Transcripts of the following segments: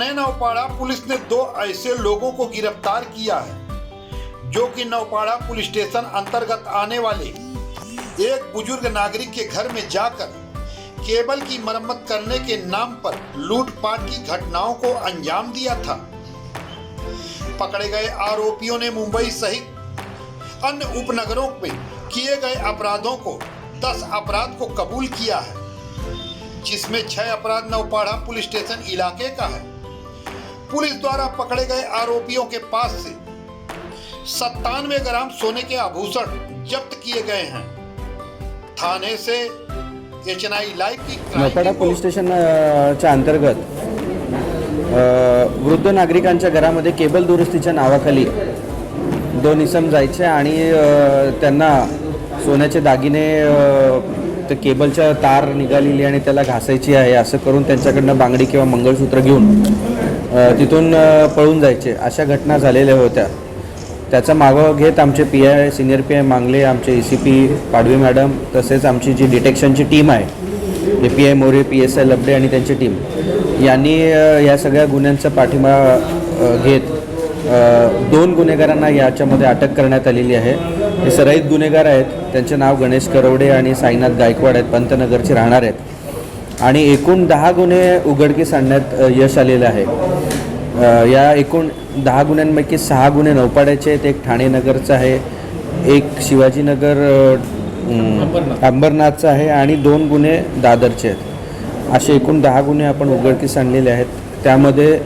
थाने Naupada police ने 2 ऐसे लोगों को गिरफ्तार किया है जो कि नौपाड़ा पुलिस स्टेशन अंतर्गत आने वाले एक बुजुर्ग नागरिक के घर में जाकर केबल की मरम्मत करने के नाम पर लूटपाट की घटनाओं को अंजाम दिया था। पकड़े गए आरोपियों ने मुंबई सहित अन्य उपनगरों में किए गए अपराधों को 10 अपराध को कबूल किया है, जिसमें 6 अपराध नौपाड़ा पुलिस स्टेशन इलाके का है। पुलिस द्वारा पकड़े गए आरोपियों के पास से 97 ग्राम सोने के आभूषण जब्त किए गए हैं। थाने से HNI लाइव की नौपाड़ा पोलीस स्टेशनच्या अंतर्गत वृद्ध नागरिकांच्या घरामध्ये केबल दुरुस्तीच्या नावाखाली 2 इसम जायचे आणि त्यांना सोन्याचे दागिने ते केबलच्या तार निघालेली आणि त्याला घासायची आहे असं करून त्यांच्याकडनं बांगडी किंवा मंगळसूत्र घेऊन तिथून पळून जायचे, अशा घटना झालेल्या होत्या। त्याचा मागोवा घेत आमचे PI सिनियर PI मांगले, आमचे ACP पाडवी मॅडम तसेच आमची जी डिटेक्शनची टीम आहे API मोरे, PSI लबडे आणि त्यांची टीम यांनी या सगळ्या गुन्ह्यांचा पाठिंबा घेत 2 गुन्हेगारांना याच्यामध्ये अटक करण्यात आलेली आहे। हे सराईत गुन्हेगार आहेत, त्यांचे नाव गणेश करवडे आणि साईनाथ गायकवाड आहेत, पंतनगरचे राहणार आहेत आणि एकूण 10 गुन्हे उघडकीस आणण्यात यश आलेले आहे। या एकूण 10 गुन्ह्यांपैकी 6 गुन्हे नौपाड्याचे आहेत, एक ठाणे नगरचा आहे, एक शिवाजीनगर अंबरनाथचा आहे आणि 2 गुन्हे दादरचे आहेत। असे एकूण 10 गुन्हे आपण उघडकीस आणलेले आहेत। त्यामध्ये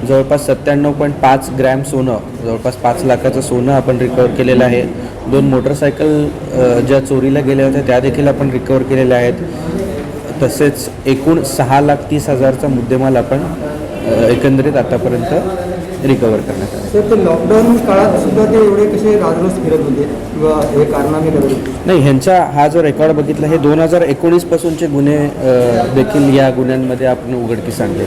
जवळपास 97.5 ग्रॅम सोनं, जवळपास 5 लाखाचं सोनं आपण रिकवर केलेलं आहे। 2 मोटरसायकल ज्या चोरीला गेल्या होत्या त्या देखील आपण रिकवर केलेल्या आहेत। तसेच एकूण 6,30,000चा मुद्देमाल आपण एकंदरीत आतापर्यंत रिकवर करण्यात आला। सर, ते लॉकडाऊन काळात सुद्धा ते एवढे कसे राजरोस फिरत होते किंवा हे कारनामे करत होते? नाही, ह्यांचा हा जो रेकॉर्ड बघितला हे 2019 पासूनचे गुन्हे देखील या गुन्ह्यांमध्ये आपण उघडकीस आणले।